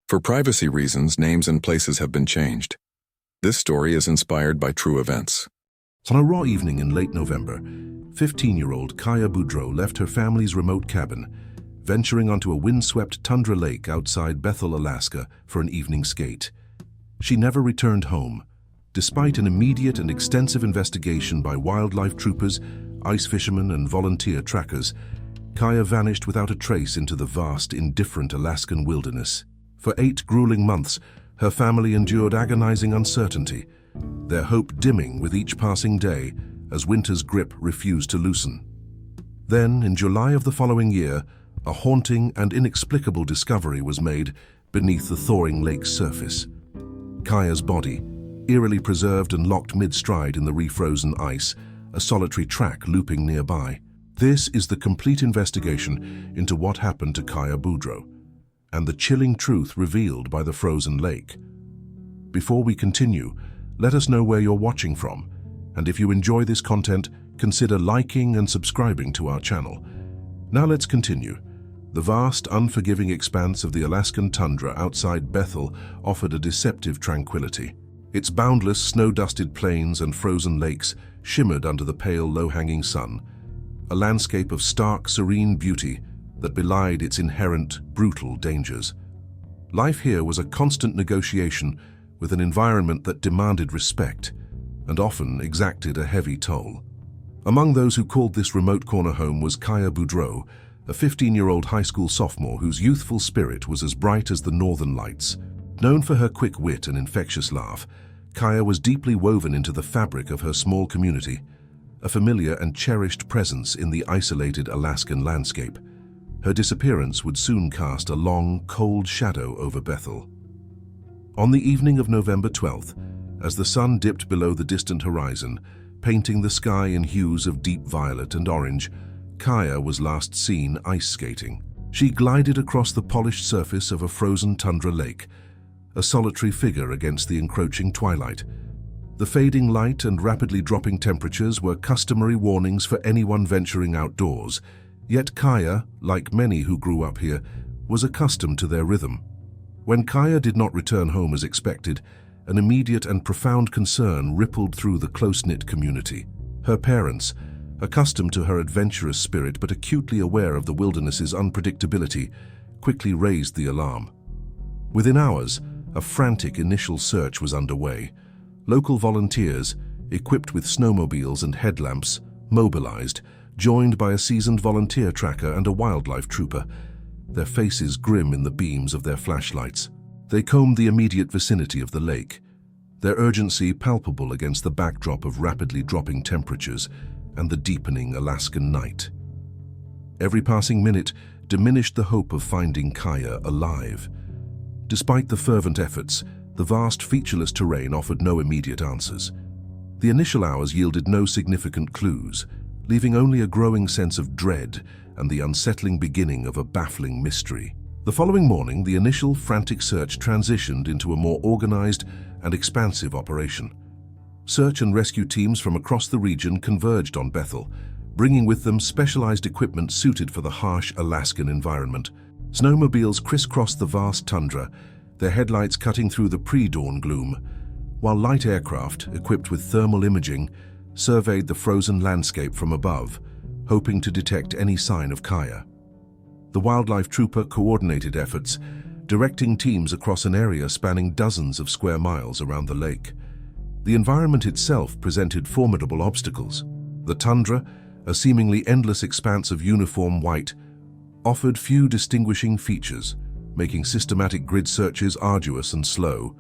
For privacy reasons, names and places have been changed. This story is inspired by true events. On a raw evening in late November, 15-year-old Kaya Boudreau left her family's remote cabin, venturing onto a windswept tundra lake outside Bethel, Alaska, for an evening skate. She never returned home. Despite an immediate and extensive investigation by wildlife troopers, ice fishermen, and volunteer trackers, Kaya vanished without a trace into the vast, indifferent Alaskan wilderness. For 8 grueling months, her family endured agonizing uncertainty, their hope dimming with each passing day as winter's grip refused to loosen. Then, in July of the following year, a haunting and inexplicable discovery was made beneath the thawing lake's surface. Kaya's body, eerily preserved and locked mid-stride in the refrozen ice, a solitary track looping nearby. This is the complete investigation into what happened to Kaya Boudreau, and the chilling truth revealed by the frozen lake. Before we continue, let us know where you're watching from, and if you enjoy this content, consider liking and subscribing to our channel. Now let's continue. The vast, unforgiving expanse of the Alaskan tundra outside Bethel offered a deceptive tranquility. Its boundless, snow-dusted plains and frozen lakes shimmered under the pale, low-hanging sun, a landscape of stark, serene beauty that belied its inherent, brutal dangers. Life here was a constant negotiation with an environment that demanded respect and often exacted a heavy toll. Among those who called this remote corner home was Kaya Boudreau, a 15-year-old high school sophomore whose youthful spirit was as bright as the northern lights. Known for her quick wit and infectious laugh, Kaya was deeply woven into the fabric of her small community, a familiar and cherished presence in the isolated Alaskan landscape. Her disappearance would soon cast a long, cold shadow over Bethel. On the evening of November 12th, as the sun dipped below the distant horizon, painting the sky in hues of deep violet and orange, Kaya was last seen ice skating. She glided across the polished surface of a frozen tundra lake, a solitary figure against the encroaching twilight. The fading light and rapidly dropping temperatures were customary warnings for anyone venturing outdoors, yet Kaya, like many who grew up here, was accustomed to their rhythm. When Kaya did not return home as expected, an immediate and profound concern rippled through the close-knit community. Her parents, accustomed to her adventurous spirit but acutely aware of the wilderness's unpredictability, quickly raised the alarm. Within hours, a frantic initial search was underway. Local volunteers, equipped with snowmobiles and headlamps, mobilized, joined by a seasoned volunteer tracker and a wildlife trooper, their faces grim in the beams of their flashlights. They combed the immediate vicinity of the lake, their urgency palpable against the backdrop of rapidly dropping temperatures and the deepening Alaskan night. Every passing minute diminished the hope of finding Kaya alive. Despite the fervent efforts, the vast featureless terrain offered no immediate answers. The initial hours yielded no significant clues, leaving only a growing sense of dread and the unsettling beginning of a baffling mystery. The following morning, the initial frantic search transitioned into a more organized and expansive operation. Search and rescue teams from across the region converged on Bethel, bringing with them specialized equipment suited for the harsh Alaskan environment. Snowmobiles crisscrossed the vast tundra, their headlights cutting through the pre-dawn gloom, while light aircraft, equipped with thermal imaging, surveyed the frozen landscape from above, hoping to detect any sign of Kaya. The wildlife trooper coordinated efforts, directing teams across an area spanning dozens of square miles around the lake. The environment itself presented formidable obstacles. The tundra, a seemingly endless expanse of uniform white, offered few distinguishing features, making systematic grid searches arduous and slow.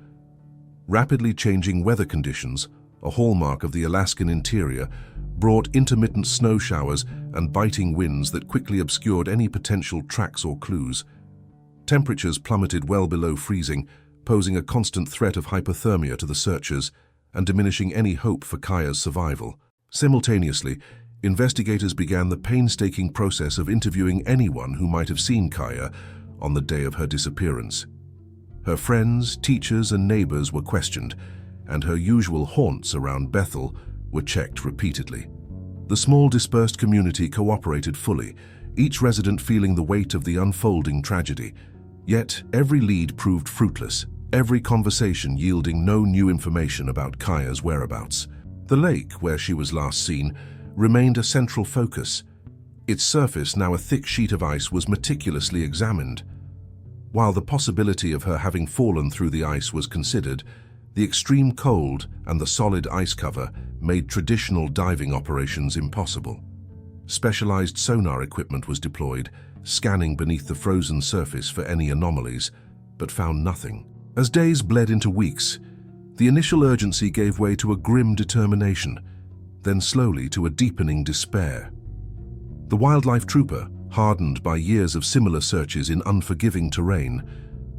Rapidly changing weather conditions, a hallmark of the Alaskan interior, brought intermittent snow showers and biting winds that quickly obscured any potential tracks or clues. Temperatures plummeted well below freezing, posing a constant threat of hypothermia to the searchers and diminishing any hope for Kaya's survival. Simultaneously, investigators began the painstaking process of interviewing anyone who might have seen Kaya on the day of her disappearance. Her friends, teachers, and neighbors were questioned, and her usual haunts around Bethel were checked repeatedly. The small dispersed community cooperated fully, each resident feeling the weight of the unfolding tragedy. Yet every lead proved fruitless, every conversation yielding no new information about Kaya's whereabouts. The lake, where she was last seen, remained a central focus. Its surface, now a thick sheet of ice, was meticulously examined. While the possibility of her having fallen through the ice was considered, the extreme cold and the solid ice cover made traditional diving operations impossible. Specialized sonar equipment was deployed, scanning beneath the frozen surface for any anomalies, but found nothing. As days bled into weeks, the initial urgency gave way to a grim determination, then slowly to a deepening despair. The wildlife trooper, hardened by years of similar searches in unforgiving terrain,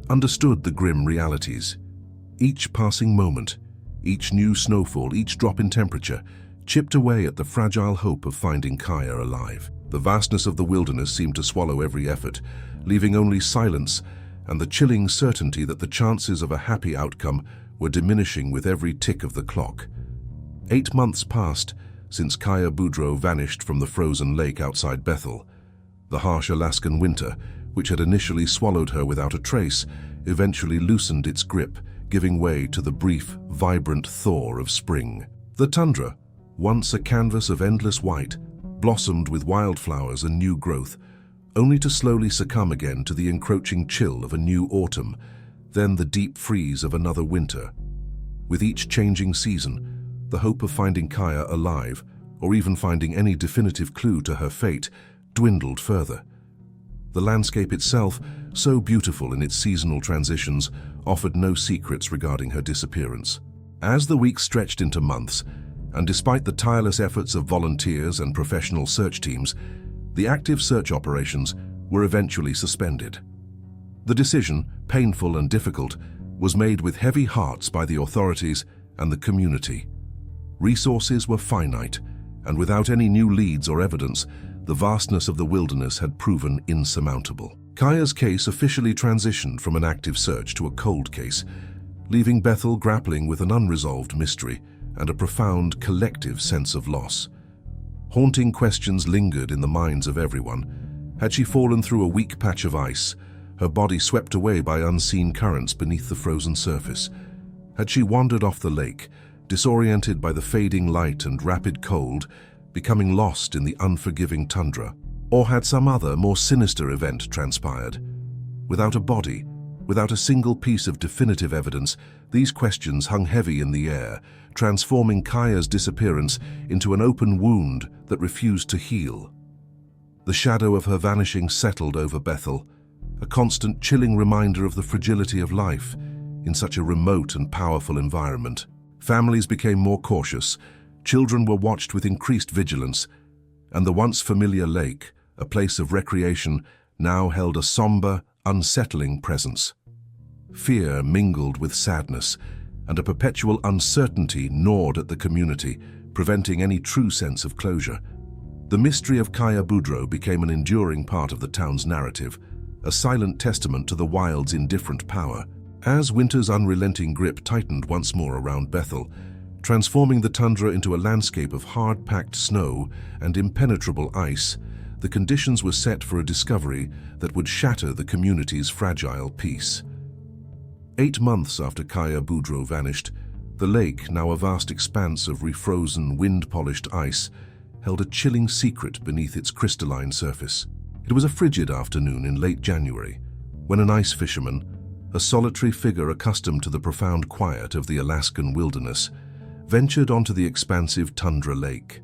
understood the grim realities. Each passing moment, each new snowfall, each drop in temperature, chipped away at the fragile hope of finding Kaya alive. The vastness of the wilderness seemed to swallow every effort, leaving only silence and the chilling certainty that the chances of a happy outcome were diminishing with every tick of the clock. 8 months passed since Kaya Boudreau vanished from the frozen lake outside Bethel. The harsh Alaskan winter, which had initially swallowed her without a trace, eventually loosened its grip, giving way to the brief, vibrant thaw of spring. The tundra, once a canvas of endless white, blossomed with wildflowers and new growth, only to slowly succumb again to the encroaching chill of a new autumn, then the deep freeze of another winter. With each changing season, the hope of finding Kaya alive, or even finding any definitive clue to her fate, dwindled further. The landscape itself, so beautiful in its seasonal transitions, offered no secrets regarding her disappearance. As the weeks stretched into months, and despite the tireless efforts of volunteers and professional search teams, the active search operations were eventually suspended. The decision, painful and difficult, was made with heavy hearts by the authorities and the community. Resources were finite, and without any new leads or evidence, the vastness of the wilderness had proven insurmountable. Kaya's case officially transitioned from an active search to a cold case, leaving Bethel grappling with an unresolved mystery and a profound collective sense of loss. Haunting questions lingered in the minds of everyone. Had she fallen through a weak patch of ice, her body swept away by unseen currents beneath the frozen surface? Had she wandered off the lake, disoriented by the fading light and rapid cold, becoming lost in the unforgiving tundra? Or had some other, more sinister event transpired? Without a body, without a single piece of definitive evidence, these questions hung heavy in the air, transforming Kaya's disappearance into an open wound that refused to heal. The shadow of her vanishing settled over Bethel, a constant chilling reminder of the fragility of life in such a remote and powerful environment. Families became more cautious, children were watched with increased vigilance, and the once familiar lake, a place of recreation, now held a somber, unsettling presence. Fear mingled with sadness, and a perpetual uncertainty gnawed at the community, preventing any true sense of closure. The mystery of Kaya Boudreau became an enduring part of the town's narrative, a silent testament to the wild's indifferent power. As winter's unrelenting grip tightened once more around Bethel, transforming the tundra into a landscape of hard-packed snow and impenetrable ice, the conditions were set for a discovery that would shatter the community's fragile peace. 8 months after Kaya Boudreau vanished, the lake, now a vast expanse of refrozen, wind-polished ice, held a chilling secret beneath its crystalline surface. It was a frigid afternoon in late January, when an ice fisherman, a solitary figure accustomed to the profound quiet of the Alaskan wilderness, ventured onto the expansive tundra lake.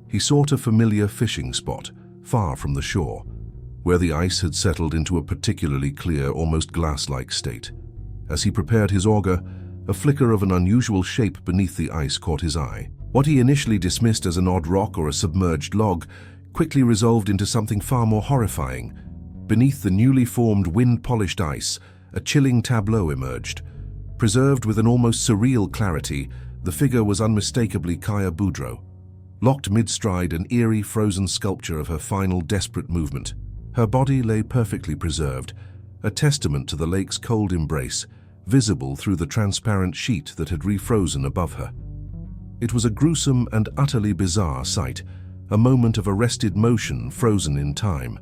He sought a familiar fishing spot, far from the shore, where the ice had settled into a particularly clear, almost glass-like state. As he prepared his auger, a flicker of an unusual shape beneath the ice caught his eye. What he initially dismissed as an odd rock or a submerged log quickly resolved into something far more horrifying. Beneath the newly formed wind-polished ice, a chilling tableau emerged. Preserved with an almost surreal clarity, the figure was unmistakably Kaya Boudreau, locked mid-stride, an eerie frozen sculpture of her final desperate movement. Her body lay perfectly preserved, a testament to the lake's cold embrace, visible through the transparent sheet that had refrozen above her. It was a gruesome and utterly bizarre sight, a moment of arrested motion frozen in time.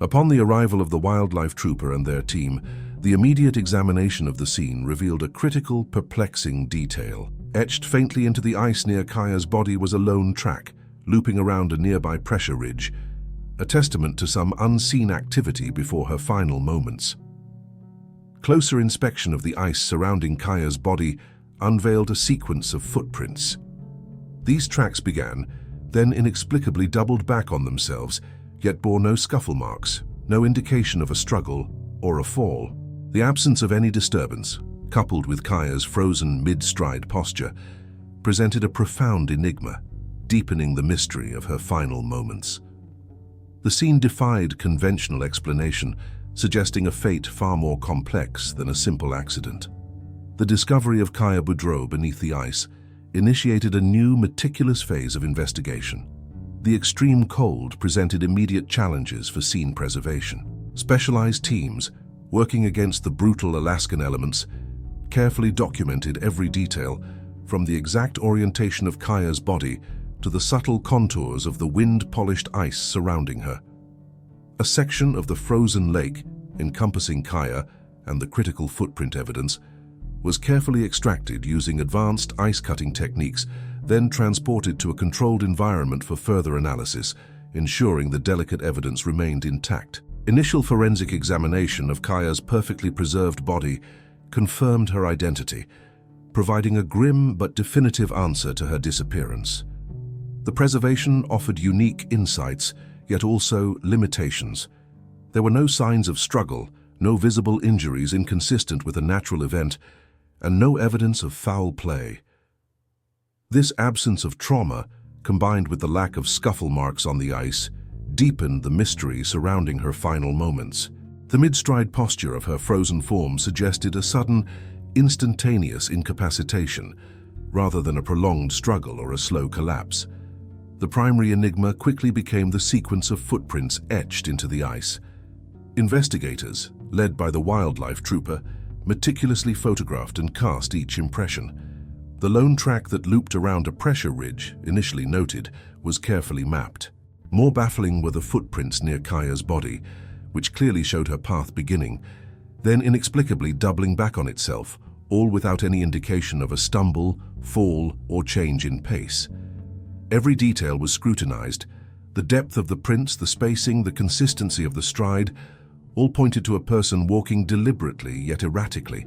Upon the arrival of the wildlife trooper and their team, the immediate examination of the scene revealed a critical, perplexing detail. Etched faintly into the ice near Kaya's body was a lone track, looping around a nearby pressure ridge, a testament to some unseen activity before her final moments. Closer inspection of the ice surrounding Kaya's body unveiled a sequence of footprints. These tracks began, then inexplicably doubled back on themselves, yet bore no scuffle marks, no indication of a struggle or a fall. The absence of any disturbance, coupled with Kaya's frozen mid-stride posture, presented a profound enigma, deepening the mystery of her final moments. The scene defied conventional explanation, suggesting a fate far more complex than a simple accident. The discovery of Kaya Boudreau beneath the ice initiated a new, meticulous phase of investigation. The extreme cold presented immediate challenges for scene preservation. Specialized teams, working against the brutal Alaskan elements, carefully documented every detail, from the exact orientation of Kaya's body to the subtle contours of the wind-polished ice surrounding her. A section of the frozen lake, encompassing Kaya and the critical footprint evidence, was carefully extracted using advanced ice-cutting techniques, then transported to a controlled environment for further analysis, ensuring the delicate evidence remained intact. Initial forensic examination of Kaya's perfectly preserved body confirmed her identity, providing a grim but definitive answer to her disappearance. The preservation offered unique insights, yet also limitations. There were no signs of struggle, no visible injuries inconsistent with a natural event, and no evidence of foul play. This absence of trauma, combined with the lack of scuffle marks on the ice, deepened the mystery surrounding her final moments. The mid-stride posture of her frozen form suggested a sudden, instantaneous incapacitation, rather than a prolonged struggle or a slow collapse. The primary enigma quickly became the sequence of footprints etched into the ice. Investigators, led by the wildlife trooper, meticulously photographed and cast each impression. The lone track that looped around a pressure ridge, initially noted, was carefully mapped. More baffling were the footprints near Kaya's body, which clearly showed her path beginning, then inexplicably doubling back on itself, all without any indication of a stumble, fall, or change in pace. Every detail was scrutinized. The depth of the prints, the spacing, the consistency of the stride, all pointed to a person walking deliberately yet erratically.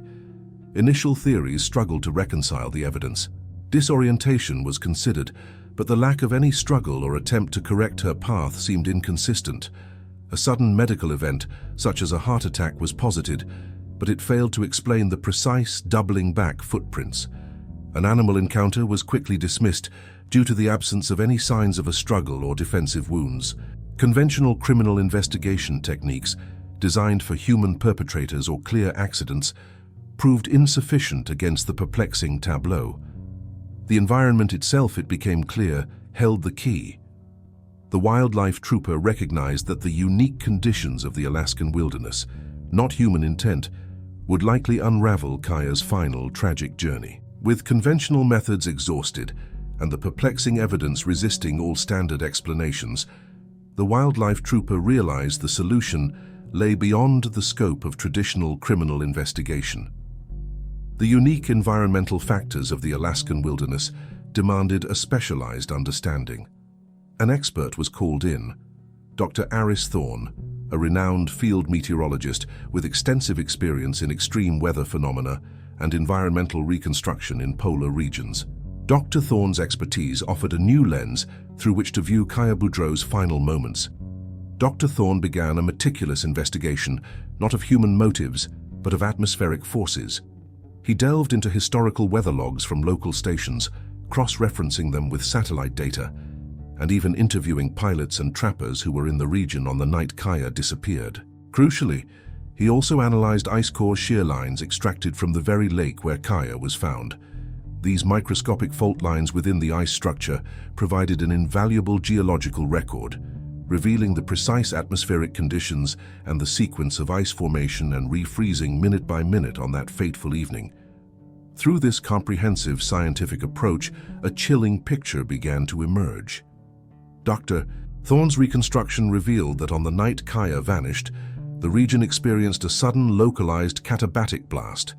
Initial theories struggled to reconcile the evidence. Disorientation was considered, but the lack of any struggle or attempt to correct her path seemed inconsistent. A sudden medical event, such as a heart attack, was posited, but it failed to explain the precise doubling back footprints. An animal encounter was quickly dismissed due to the absence of any signs of a struggle or defensive wounds. Conventional criminal investigation techniques, designed for human perpetrators or clear accidents, proved insufficient against the perplexing tableau. The environment itself, it became clear, held the key. The wildlife trooper recognized that the unique conditions of the Alaskan wilderness, not human intent, would likely unravel Kaya's final tragic journey. With conventional methods exhausted and the perplexing evidence resisting all standard explanations, the wildlife trooper realized the solution lay beyond the scope of traditional criminal investigation. The unique environmental factors of the Alaskan wilderness demanded a specialized understanding. An expert was called in, Dr. Aris Thorne, a renowned field meteorologist with extensive experience in extreme weather phenomena and environmental reconstruction in polar regions. Dr. Thorne's expertise offered a new lens through which to view Kaya Boudreau's final moments. Dr. Thorne began a meticulous investigation, not of human motives, but of atmospheric forces. He delved into historical weather logs from local stations, cross-referencing them with satellite data, and even interviewing pilots and trappers who were in the region on the night Kaya disappeared. Crucially, he also analyzed ice core shear lines extracted from the very lake where Kaya was found. These microscopic fault lines within the ice structure provided an invaluable geological record, revealing the precise atmospheric conditions and the sequence of ice formation and refreezing minute by minute on that fateful evening. Through this comprehensive scientific approach, a chilling picture began to emerge. Dr. Thorne's reconstruction revealed that on the night Kaya vanished, the region experienced a sudden localized katabatic blast.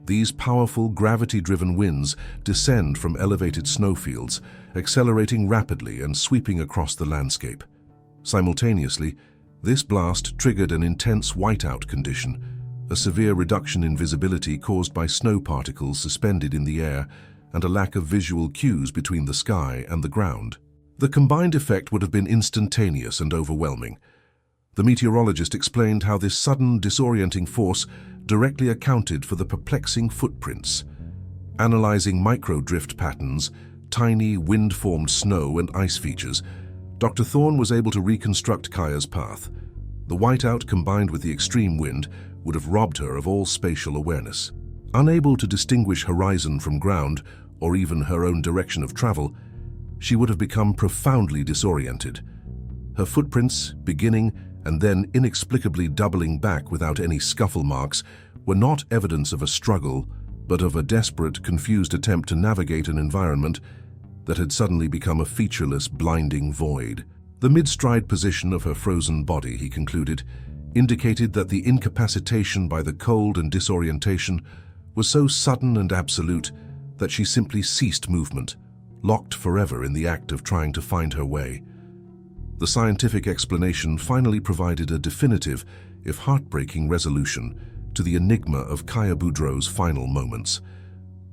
These powerful gravity-driven winds descend from elevated snowfields, accelerating rapidly and sweeping across the landscape. Simultaneously, this blast triggered an intense whiteout condition, a severe reduction in visibility caused by snow particles suspended in the air and a lack of visual cues between the sky and the ground. The combined effect would have been instantaneous and overwhelming. The meteorologist explained how this sudden, disorienting force directly accounted for the perplexing footprints. Analyzing micro-drift patterns, tiny, wind-formed snow and ice features, Dr. Thorne was able to reconstruct Kaya's path. The whiteout combined with the extreme wind would have robbed her of all spatial awareness. Unable to distinguish horizon from ground, or even her own direction of travel, she would have become profoundly disoriented. Her footprints, beginning and then inexplicably doubling back without any scuffle marks, were not evidence of a struggle, but of a desperate, confused attempt to navigate an environment that had suddenly become a featureless, blinding void. The mid-stride position of her frozen body, he concluded, indicated that the incapacitation by the cold and disorientation was so sudden and absolute that she simply ceased movement, locked forever in the act of trying to find her way. The scientific explanation finally provided a definitive, if heartbreaking, resolution to the enigma of Kaya Boudreau's final moments.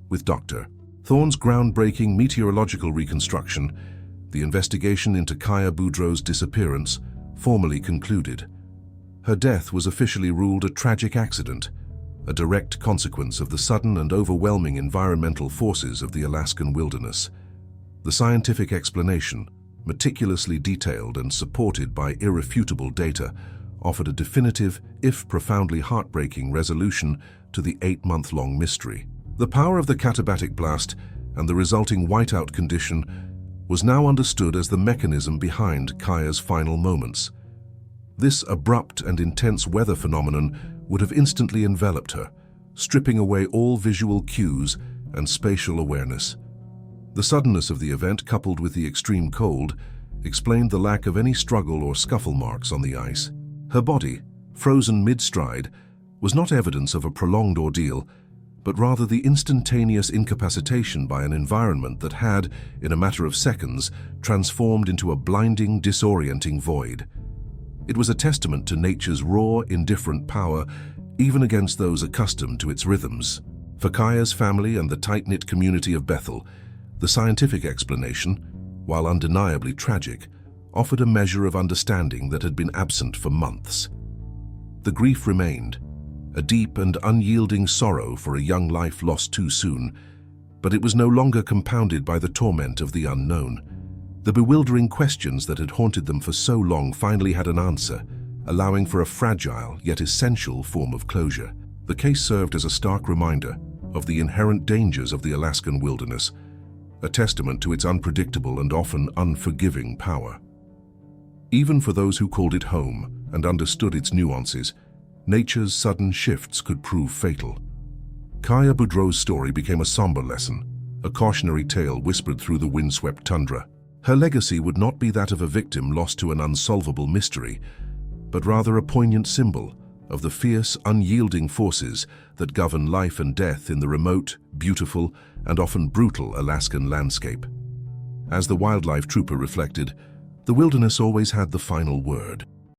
With Dr. Thorne's groundbreaking meteorological reconstruction, the investigation into Kaya Boudreau's disappearance formally concluded. Her death was officially ruled a tragic accident, a direct consequence of the sudden and overwhelming environmental forces of the Alaskan wilderness. The scientific explanation, meticulously detailed and supported by irrefutable data, offered a definitive, if profoundly heartbreaking, resolution to the 8-month-long mystery. The power of the katabatic blast and the resulting whiteout condition was now understood as the mechanism behind Kaya's final moments. This abrupt and intense weather phenomenon would have instantly enveloped her, stripping away all visual cues and spatial awareness. The suddenness of the event, coupled with the extreme cold, explained the lack of any struggle or scuffle marks on the ice. Her body, frozen mid-stride, was not evidence of a prolonged ordeal, but rather the instantaneous incapacitation by an environment that had, in a matter of seconds, transformed into a blinding, disorienting void. It was a testament to nature's raw, indifferent power, even against those accustomed to its rhythms. For Kaya's family and the tight-knit community of Bethel, the scientific explanation, while undeniably tragic, offered a measure of understanding that had been absent for months. The grief remained, a deep and unyielding sorrow for a young life lost too soon, but it was no longer compounded by the torment of the unknown. The bewildering questions that had haunted them for so long finally had an answer, allowing for a fragile yet essential form of closure. The case served as a stark reminder of the inherent dangers of the Alaskan wilderness, a testament to its unpredictable and often unforgiving power. Even for those who called it home and understood its nuances, nature's sudden shifts could prove fatal. Kaya Boudreau's story became a somber lesson, a cautionary tale whispered through the windswept tundra. Her legacy would not be that of a victim lost to an unsolvable mystery, but rather a poignant symbol of the fierce, unyielding forces that govern life and death in the remote, beautiful, and often brutal Alaskan landscape. As the wildlife trooper reflected, the wilderness always had the final word.